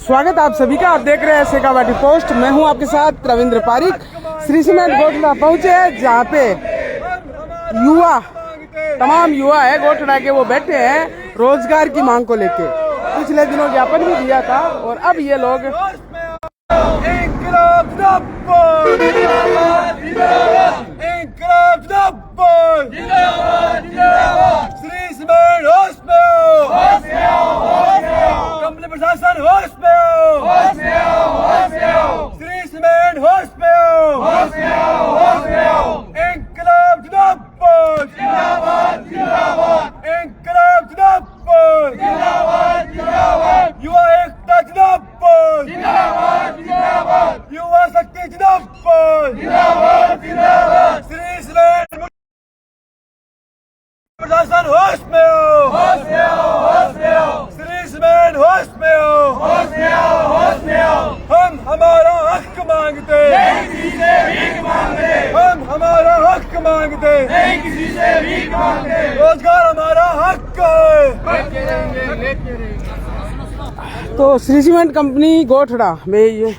स्वागत आप सभी का। आप देख रहे हैं शेखावाटी पोस्ट। मैं हूं आपके साथ रविंद्र पारिक। श्री सीमेंट गोठड़ा पहुंचे हैं जहां पे तमाम युवा है गोठड़ा के, वो बैठे हैं रोजगार की मांग को लेके। पिछले दिनों ज्ञापन भी दिया था और अब ये लोग कंपनी प्रशासन होश में हो, श्री सीमेंट होश में हो, इंकलाब जिंदाबाद, इंकलाब जिंदाबाद, युवा एकता जिंदाबाद, युवा शक्ति जिंदाबाद, श्री सीमेंट प्रशासन होश में हो, श्री सीमेंट होश में हो, हम हमारा हक मांगते, हम हमारा हक मांगते, रोजगार हमारा हक है। तो श्री सीमेंट कंपनी गोठड़ा में ये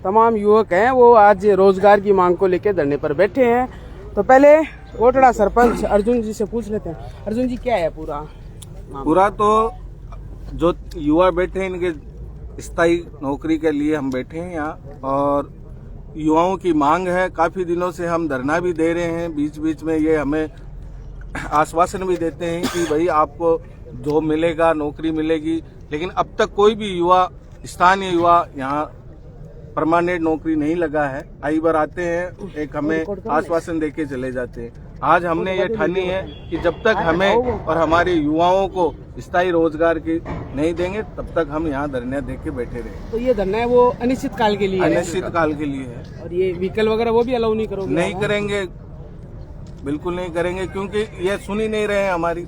तमाम युवक हैं, वो आज रोजगार की मांग को लेकर धरने पर बैठे हैं। तो पहले गोठड़ा सरपंच अर्जुन जी से पूछ लेते हैं। अर्जुन जी, क्या है पूरा तो जो युवा बैठे हैं इनके स्थायी नौकरी के लिए हम बैठे हैं यहाँ, और युवाओं की मांग है। काफी दिनों से हम धरना भी दे रहे हैं, बीच बीच में ये हमें आश्वासन भी देते हैं कि भाई आपको जॉब मिलेगा, नौकरी मिलेगी, लेकिन अब तक कोई भी युवा, स्थानीय युवा यहाँ परमानेंट नौकरी नहीं लगा है। कई बार आते हैं, एक हमें आश्वासन देके चले जाते हैं। आज हमने ये ठानी है कि जब तक हमें और हमारे युवाओं को स्थायी रोजगार की नहीं देंगे तब तक हम यहाँ धरना दे के बैठे रहे। तो ये धरना है वो अनिश्चित काल के लिए है? अनिश्चित काल के लिए है। और ये व्हीकल वगैरह वो भी अलाउ नहीं करोगे? नहीं करेंगे, बिल्कुल नहीं करेंगे, क्योंकि ये सुन ही नहीं रहे हैं हमारी।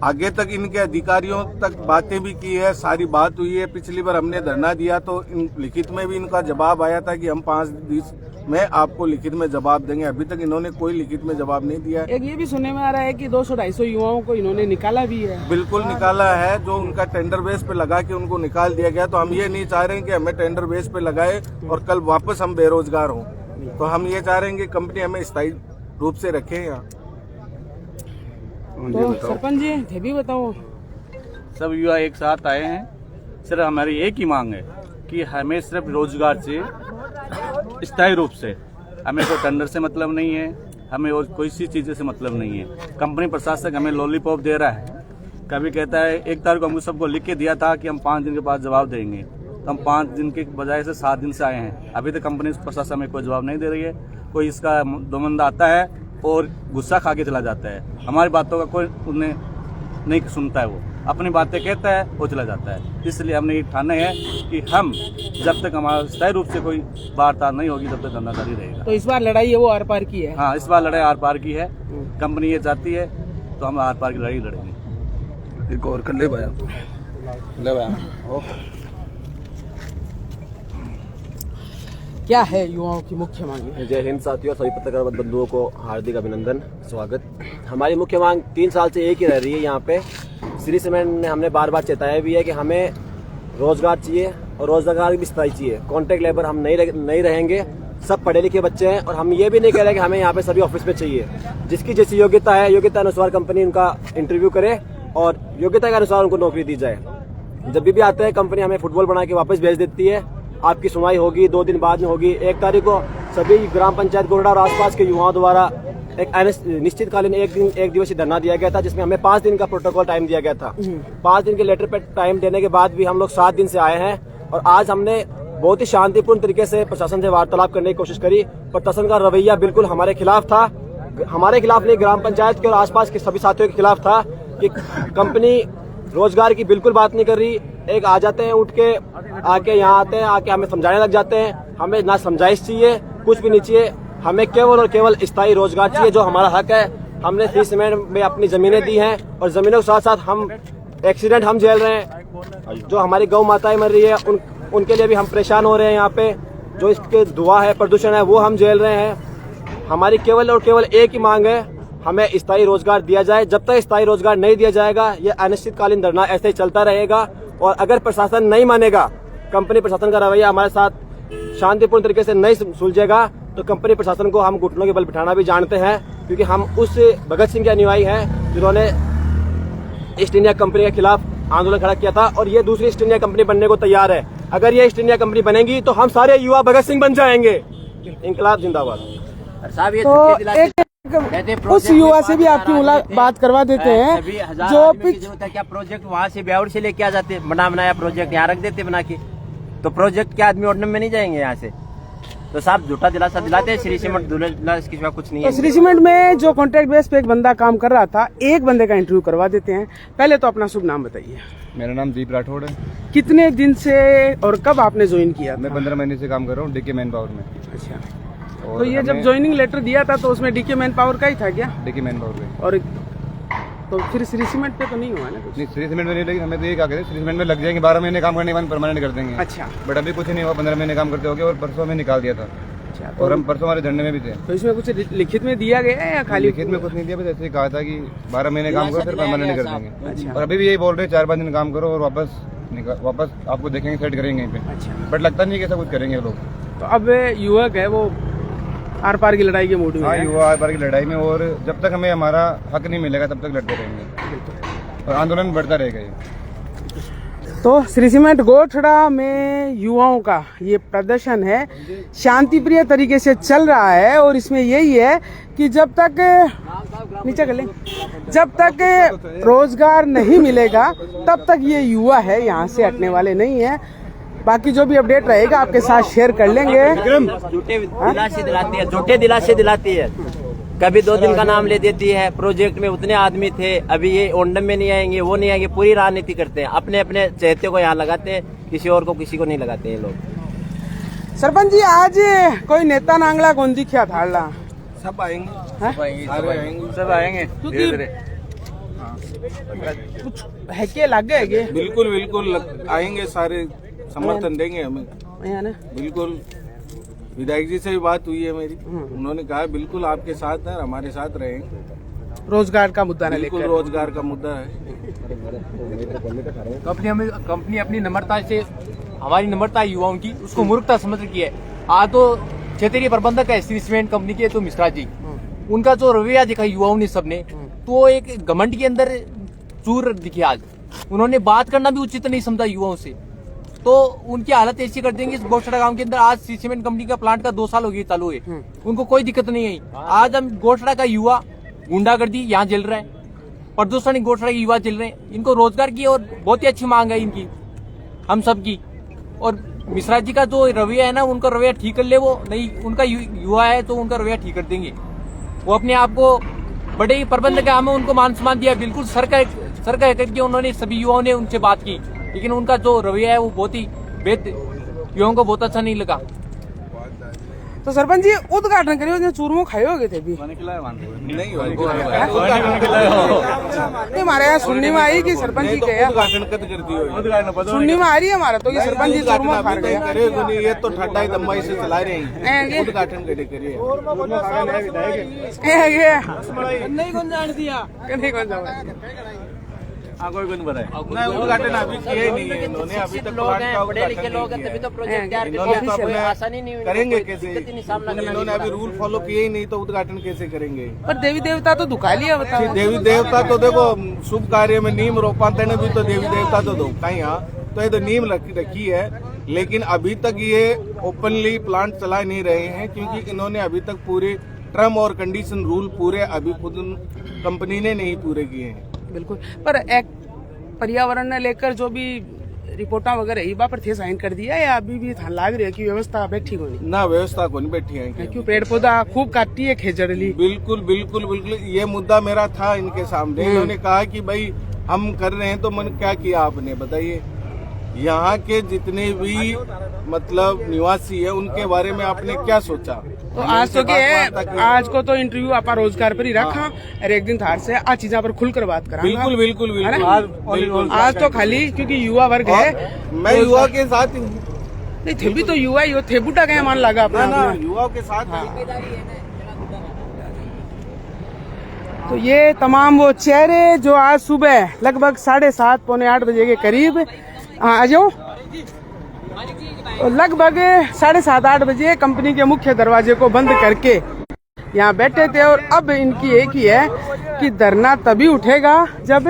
आगे तक इनके अधिकारियों तक बातें भी की है, सारी बात हुई है। पिछली बार हमने धरना दिया तो लिखित में भी इनका जवाब आया था कि हम 5 दिन में आपको लिखित में जवाब देंगे। अभी तक इन्होंने कोई लिखित में जवाब नहीं दिया है। एक ये भी सुनने में आ रहा है कि 200-250 युवाओं को इन्होंने निकाला भी है। बिल्कुल निकाला है, जो उनका टेंडर बेस पे लगा के उनको निकाल दिया गया। तो हम ये नहीं चाह रहे हैं कि हमें टेंडर बेस पे लगाए और कल वापस हम बेरोजगार हों। तो हम ये चाह रहे हैं कि कंपनी हमें स्थायी रूप से रखे यहाँ। तो सरपंच जी, ये भी बताओ। सब युवा एक साथ आए हैं। सिर्फ हमारी एक ही मांग है कि हमें सिर्फ रोजगार से, स्थायी रूप से, हमें कोई टेंडर से मतलब नहीं है, हमें और कोई सी चीज़ से मतलब नहीं है। कंपनी प्रशासक हमें लॉलीपॉप दे रहा है। कभी कहता है 1 तारीख को हमको सबको लिख के दिया था कि हम 5 दिन के बाद जवाब देंगे, तो हम 5 दिन के बजाय से 7 दिन से आए हैं। अभी तक कंपनी प्रशासन हमें कोई जवाब नहीं दे रही है। कोई इसका दोमंदा आता है और गुस्सा खा के चला जाता है। हमारी बातों का कोई उन्हें नहीं सुनता है, वो अपनी बातें कहता है, वो चला जाता है। इसलिए हमने ये ठाना है कि हम जब तक हमारा स्थायी रूप से कोई वार्ता नहीं होगी तब तक धंधा जारी रहेगा। तो इस बार लड़ाई है वो आर पार की है? हाँ, इस बार लड़ाई आर पार की है। कंपनी ये चाहती है तो हम आर पार की लड़ाई लड़ेंगे। एक और कर ले भाया। क्या है युवाओं की मुख्य मांग? जय हिंद साथियों, सभी पत्रकार बंधुओं को हार्दिक अभिनंदन, स्वागत। हमारी मुख्य मांग 3 साल से एक ही रह रही है। यहाँ पे श्री सीमेंट ने हमने बार बार चेताया भी है कि हमें रोजगार चाहिए और रोजगार भी स्थायी चाहिए। कॉन्ट्रैक्ट लेबर हम नहीं रहेंगे। सब पढ़े लिखे बच्चे हैं और हम ये भी नहीं कह रहे कि हमें यहाँ पे सभी ऑफिस में चाहिए। जिसकी जैसी योग्यता है, योग्यता अनुसार कंपनी उनका इंटरव्यू करे और योग्यता के अनुसार उनको नौकरी दी जाए। जब भी आते हैं कंपनी हमें फुटबॉल बना के वापस भेज देती है। आपकी सुनवाई होगी 2 दिन बाद में होगी। 1 तारीख को सभी ग्राम पंचायत गोठड़ा और आसपास के युवाओं द्वारा एक निश्चितकालीन 1 दिवसीय धरना दिया गया था, जिसमें हमें 5 दिन का प्रोटोकॉल टाइम दिया गया था। 5 दिन के लेटर पे टाइम देने के बाद भी हम लोग 7 दिन से आए हैं और आज हमने बहुत ही शांतिपूर्ण तरीके से प्रशासन से वार्तालाप करने की कोशिश करी। प्रशासन का रवैया बिल्कुल हमारे खिलाफ था। हमारे खिलाफ नहीं, ग्राम पंचायत के और आसपास के सभी साथियों के खिलाफ था कि कंपनी रोजगार की बिल्कुल बात नहीं कर रही। एक आ जाते हैं, उठ के आके यहाँ आते हैं, आके हमें समझाने लग जाते हैं। हमें ना समझाइश चाहिए, कुछ भी नहीं चाहिए। हमें केवल और केवल स्थायी रोजगार चाहिए, जो हमारा हक है। हमने श्री सीमेंट में अपनी जमीनें दी हैं और जमीनों के साथ साथ हम एक्सीडेंट हम झेल रहे हैं। जो हमारी गौ माताएं मर रही है उनके लिए भी हम परेशान हो रहे हैं। यहाँ पे जो इसके धुआं है, प्रदूषण है, वो हम झेल रहे हैं। हमारी केवल और केवल एक ही मांग है, हमें स्थायी रोजगार दिया जाए। जब तक स्थायी रोजगार नहीं दिया जाएगा, ये अनिश्चितकालीन धरना ऐसे ही चलता रहेगा और अगर प्रशासन नहीं मानेगा, कंपनी प्रशासन का रवैया हमारे साथ शांतिपूर्ण तरीके से नहीं सुलझेगा, तो कंपनी प्रशासन को हम घुटनों के बल बिठाना भी जानते हैं, क्योंकि हम उस भगत सिंह के अनुयायी हैं जिन्होंने ईस्ट इंडिया कंपनी के खिलाफ आंदोलन खड़ा किया था, और ये दूसरी ईस्ट इंडिया कंपनी बनने को तैयार है। अगर ये ईस्ट इंडिया कंपनी बनेगी तो हम सारे युवा भगत सिंह बन जाएंगे। इंकलाब जिंदाबाद। तो एक उस युवा से भी आपकी बात करवा देते हैं जो क्या प्रोजेक्ट वहाँ से ब्यावर से लेके आ जाते, बनाया प्रोजेक्ट यहाँ रख देते बना के, तो प्रोजेक्ट के आदमी ऑर्डर में नहीं जाएंगे यहाँ से, तो साहब झूठा दिलासा दिलाते हैं। श्री सीमेंट इसके सिवा कुछ नहीं है। तो श्री सीमेंट में जो कॉन्ट्रैक्ट बेस पे एक बंदा काम कर रहा था, एक बंदे का इंटरव्यू करवा देते हैं। पहले तो अपना शुभ नाम बताइए। मेरा नाम दीप राठौड़ है। कितने दिन से और कब आपने ज्वाइन किया था? मैं 15 महीने से काम कर रहा हूँ डीके मैन पावर में। अच्छा, तो ये जब ज्वाइनिंग लेटर दिया था तो उसमें डीके मैन पावर का ही था क्या? डीके मैन पावर में। और तो फिर श्री सीमेंट पे तो नहीं हुआ ना कुछ? नहीं, श्री सीमेंट में नहीं, लेकिन हमें तो ये कहा कहते श्री सीमेंट में लग जाएंगे 12 महीने काम करने के बाद परमानेंट कर देंगे। अच्छा, बट अभी कुछ नहीं हुआ, 15 महीने काम करते हो गए और परसों हमें निकाल दिया था। अच्छा, और हम परसों हमारे धरने में भी थे। तो इसमें कुछ लिखित में दिया गया है या खाली? लिखित में कुछ नहीं दिया, बस ऐसे ही कहा था कि 12 महीने काम करो फिर परमानेंट कर देंगे। अच्छा। और अभी भी यही बोल रहे 4-5 दिन काम करो और वापस आपको देखेंगे, सेट करेंगे यहीं पे। अच्छा, बट लगता नहीं कि ऐसा कुछ करेंगे लोग। तो अब युवक है वो आर पार की लड़ाई के मूड में हाँ, है। युवा आर पार की लड़ाई में, और जब तक हमें हमारा हक नहीं मिलेगा तब तक लड़ते रहेंगे और आंदोलन बढ़ता रहेगा ये। तो श्री सीमेंट गोठड़ा में युवाओं का ये प्रदर्शन है, शांति प्रिय तरीके से चल रहा है, और इसमें यही है कि जब तक नीचे कर लें, जब तक रोजगार नहीं मिलेगा तब तक ये युवा है यहाँ से हटने वाले नहीं है। बाकी जो भी अपडेट रहेगा आपके साथ शेयर कर लेंगे। झूठे दिलासे दिलाती है, झूठे दिलासे दिलाती है। कभी 2 दिन का नाम ले देती है, प्रोजेक्ट में उतने आदमी थे, अभी ये ओंडम में नहीं आएंगे, वो नहीं आएंगे, पूरी राजनीति करते हैं, अपने अपने चहेते को यहाँ लगाते हैं, किसी और को किसी को नहीं लगाते हैं लोग। सरपंच जी, आज कोई नेता नांगला कौन दिखा था? सब आएंगे, सब आएंगे क्योंकि कुछ है के लग गए? बिल्कुल बिल्कुल आएंगे, सारे समर्थन देंगे हमें। है ना? बिल्कुल, विधायक जी से भी बात हुई है मेरी, उन्होंने कहा बिल्कुल आपके साथ है, हमारे साथ रहेंगे। रोजगार का मुद्दा न बिल्कुल लेकर रोजगार का मुद्दा है। कंपनी अपनी नम्रता से, हमारी नम्रता युवाओं की, उसको मूर्खता समझ रखी है। आज तो क्षेत्रीय प्रबंधक है श्री सीमेंट कंपनी के, तो मिश्रा जी, उनका जो रवैया दिखा युवाओं ने सबने, तो एक घमंड के अंदर चूर दिखे। आज उन्होंने बात करना भी उचित नहीं समझा युवाओं से, तो उनकी हालत ऐसी कर देंगे। इस गोठड़ा गांव के अंदर आज श्री सीमेंट कंपनी का प्लांट का 2 साल हो गए चालू है, उनको कोई दिक्कत नहीं आई। आज हम गोठड़ा का युवा गुंडागर्दी यहाँ जल रहा है, प्रदूषण गोठड़ा के युवा जल रहे हैं। इनको रोजगार की और बहुत ही अच्छी मांग है इनकी, हम सब की। और मिश्रा जी का जो रवैया है ना, उनका रवैया ठीक कर ले, वो नहीं, उनका युवा है तो उनका रवैया ठीक कर देंगे। वो अपने आप को बड़े ही प्रबंधक है, हमें उनको मान सम्मान दिया, बिल्कुल सरकार करके उन्होंने सभी युवाओं ने उनसे बात की, लेकिन उनका जो रवैया है वो बहुत ही युवाओं को बहुत अच्छा नहीं लगा। तो सरपंच जी, उद्घाटन करियो, जो चूरमो खाए हो गए थे भी नहीं हमारे यहाँ सुनने में आई कि सरपंच जी कहे उद्घाटन कद कर दियो, सुनने में आ रही है हमारा तो कि सरपंच जी चूरमो खा रहे हैं। ये तो ठंडा ही दम्बाई से चला रहे हैं, उद्घाटन करिए। नहीं कौन जान दिया, नहीं कौन जान कोई उद्घाटन अभी किया ही नहीं है इन्होंने, अभी तक लोग हैं, पढ़े लिखे लोग हैं, तभी तो प्रोजेक्ट तैयार करके आसानी नहीं हुई, करेंगे कैसे? इन्होंने अभी रूल फॉलो किए ही नहीं, तो उद्घाटन कैसे करेंगे? पर देवी देवता तो दुखा लिया, बताओ। देवी देवता तो देखो, शुभ कार्य में नीम रोपाते ने भी तो देवी देवता तो दो कहीं, यहाँ तो ये तो नीम रखी है, लेकिन अभी तक ये ओपनली प्लांट चला नहीं रहे हैं, क्योंकि इन्होंने अभी तक पूरे टर्म और कंडीशन रूल पूरे अभी खुद कंपनी ने नहीं पूरे किए हैं। बिल्कुल, पर एक पर्यावरण ने लेकर जो भी रिपोर्टा वगैरह ये पर थे साइन कर दिया, या अभी भी लाग रही है कि व्यवस्था बैठी को नहीं? ना व्यवस्था को नहीं बैठी है, क्यों पेड़ पौधा खूब काटती है खेजड़ली। बिल्कुल बिल्कुल बिल्कुल, ये मुद्दा मेरा था इनके सामने। इन्होंने कहा कि भाई हम कर रहे हैं, तो मन क्या किया आपने बताइए? यहाँ के जितने भी मतलब निवासी है उनके बारे में आपने क्या सोचा? तो आज तो क्या, आज को तो इंटरव्यू आप रोजगार पर ही रखा, और एक दिन थार से आ चीजा पर खुलकर बात करा। बिल्कुल बिल्कुल बिल्कुल, आज तो खाली क्योंकि युवा वर्ग है, मैं युवा के साथ नहीं थे भी तो युवा ही हो, थे बूटा क्या मान लगा अपना ना, युवाओं के साथ। तो ये तमाम वो चेहरे जो आज सुबह लगभग 7:30 पौने 8 बजे के करीब हाँ आ जाओ। लगभग 7:30-8 बजे कंपनी के मुख्य दरवाजे को बंद करके यहाँ बैठे थे और अब इनकी एक ही है कि धरना तभी उठेगा जब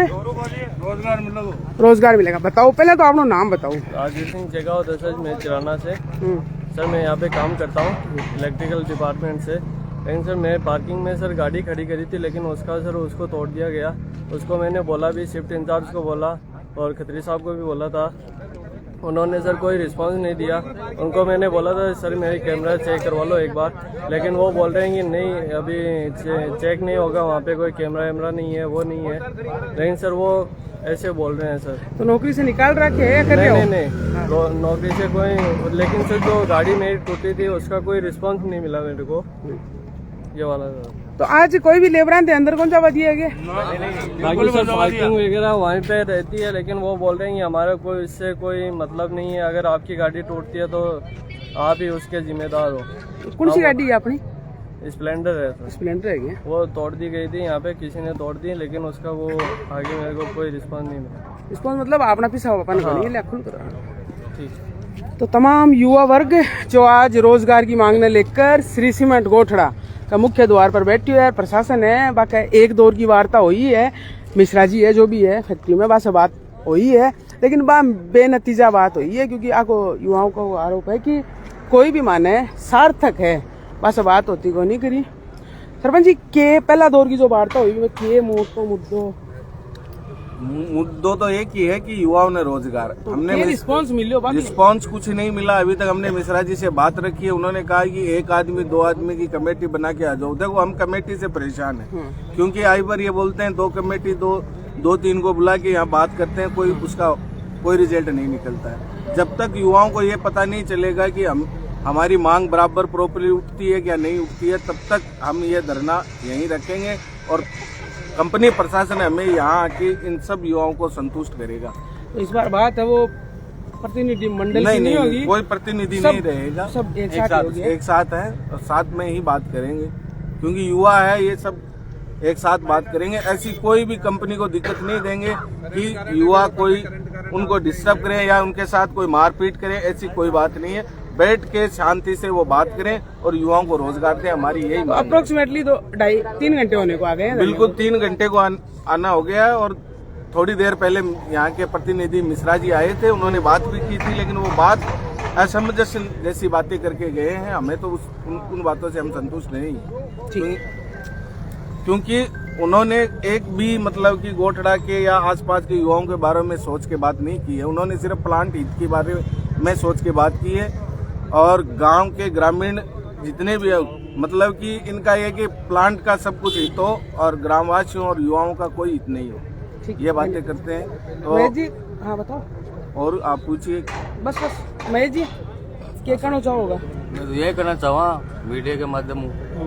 रोजगार मिलेगा। बताओ पहले तो अपना नाम बताओ। राजीव सिंह जगाओ दशरथ में चिराना से। सर मैं यहाँ पे काम करता हूँ इलेक्ट्रिकल डिपार्टमेंट से। लेकिन सर मैं पार्किंग में सर गाड़ी खड़ी करी थी, लेकिन उसका सर उसको तोड़ दिया गया। उसको मैंने बोला भी, शिफ्ट इंचार्ज को बोला और खत्री साहब को भी बोला था, उन्होंने सर कोई रिस्पांस नहीं दिया। उनको मैंने बोला था सर मेरी कैमरा चेक करवा लो एक बार, लेकिन वो बोल रहे हैं कि नहीं अभी चेक नहीं होगा, वहाँ पे कोई कैमरा वैमरा नहीं है, वो नहीं है। लेकिन सर वो ऐसे बोल रहे हैं सर। तो नौकरी से निकाल रखे है? नहीं, नौकरी से कोई, लेकिन सर जो गाड़ी मेरी टूटी थी उसका कोई रिस्पांस नहीं मिला मेरे को, ये वाला सर। तो आज कोई भी लेबरान थे अंदर कौन सा बदिया गया? बाकी सर पार्किंग वगैरह वहीं पे रहती है, लेकिन वो बोल रहे हैं कि हमारा कोई इससे कोई मतलब नहीं है। अगर आपकी गाड़ी टूटती है तो आप ही उसके जिम्मेदार हो। कौन सी गाड़ी है अपनी? स्प्लेंडर है सर। स्प्लेंडर है क्या? वो तोड़ दी गई थी, यहाँ पे किसी ने तोड़ दी, लेकिन उसका वो आगे मेरे को कोई रिस्पॉन्स नहीं मिला। रिस्पॉन्स मतलब अपना पीछा अपन ठीक। तो तमाम युवा वर्ग जो आज रोजगार की मांगने लेकर श्री सीमेंट गोठड़ा का मुख्य द्वार पर बैठी हुई है। प्रशासन है, बाकी एक दौर की वार्ता हुई है, मिश्रा जी है जो भी है फैक्ट्री में, बस बात हुई है, लेकिन बेनतीजा बात हुई है, क्योंकि आपको युवाओं को आरोप है कि कोई भी माने सार्थक है, बस बात होती को नहीं करी। सरपंच जी के पहला दौर की जो वार्ता हुई के मुद्दों तो एक ही है कि युवाओं ने रोजगार, हमने रिस्पॉन्स मिलो, रिस्पॉन्स कुछ नहीं मिला अभी तक। हमने मिश्रा जी से बात रखी है, उन्होंने कहा कि 1 आदमी 2 आदमी की कमेटी बना के आ जाओ। देखो हम कमेटी से परेशान है, क्योंकि आई बार ये बोलते हैं 2 कमेटी 2-3 को बुला के यहाँ बात करते हैं, कोई उसका कोई रिजल्ट नहीं निकलता है। जब तक युवाओं को ये पता नहीं चलेगा कि हमारी मांग बराबर प्रॉपर्ली उठती है क्या नहीं उठती है, तब तक हम ये धरना यहीं रखेंगे और कंपनी प्रशासन हमें यहाँ आके इन सब युवाओं को संतुष्ट करेगा। तो इस बार बात है वो प्रतिनिधि मंडल नहीं होगी, कोई प्रतिनिधि नहीं रहेगा, सब एक साथ है और साथ में ही बात करेंगे, क्योंकि युवा है ये सब एक साथ बात करेंगे। ऐसी कोई भी कंपनी को दिक्कत नहीं देंगे कि युवा कोई उनको डिस्टर्ब करे या उनके साथ कोई मारपीट करे, ऐसी कोई बात नहीं है। बैठ के शांति से वो बात करें और युवाओं को रोजगार दें, हमारी यही मांग है। अप्रोक्सीमेटली तो 2.5-3 घंटे होने को आ गए हैं। बिल्कुल 3 घंटे को आना हो गया है और थोड़ी देर पहले यहाँ के प्रतिनिधि मिश्रा जी आए थे, उन्होंने बात भी की थी, लेकिन वो बात असमंजस जैसी बातें करके गए हैं। हमें तो उन बातों से हम संतुष्ट नहीं, क्योंकि उन्होंने एक भी मतलब कि गोठड़ा के या आसपास के युवाओं के बारे में सोच के बात नहीं की है। उन्होंने सिर्फ प्लांट हित के बारे में सोच के बात की है और गांव के ग्रामीण जितने भी है, मतलब कि इनका ये कि प्लांट का सब कुछ हित हो और ग्रामवासियों और युवाओं का कोई हित नहीं हो, ये बातें करते हैं। तो महेश जी हाँ बताओ, और आप पूछिए। बस महेश जी क्या कहना चाहोगा? मैं तो ये कहना चाहूँगा मीडिया के माध्यम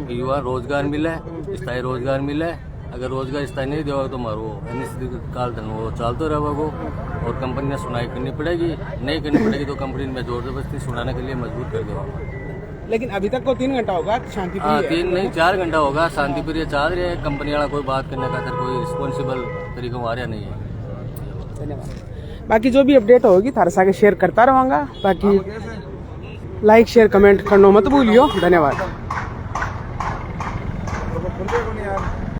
कि युवा रोजगार मिले, स्थायी रोजगार मिले। अगर रोजगार स्थायी नहीं देगा तो मारो काल धन वो चलते रहेगा और कंपनी ने सुनाई करनी पड़ेगी, नहीं करनी पड़ेगी तो कंपनी में जोर जबरदस्ती सुनाने के लिए मजबूर कर देगा। लेकिन अभी तक को 3 घंटा होगा शांति, 3 नहीं 4 घंटा होगा शांति प्रिय चल रही है। कंपनी वाला कोई बात करने का कोई रिस्पॉन्सिबल तरीका आ रहा नहीं है। धन्यवाद। बाकी जो भी अपडेट होगी थारे साथ शेयर करता रहूँगा। बाकी लाइक शेयर कमेंट करना मत भूलियो। धन्यवाद।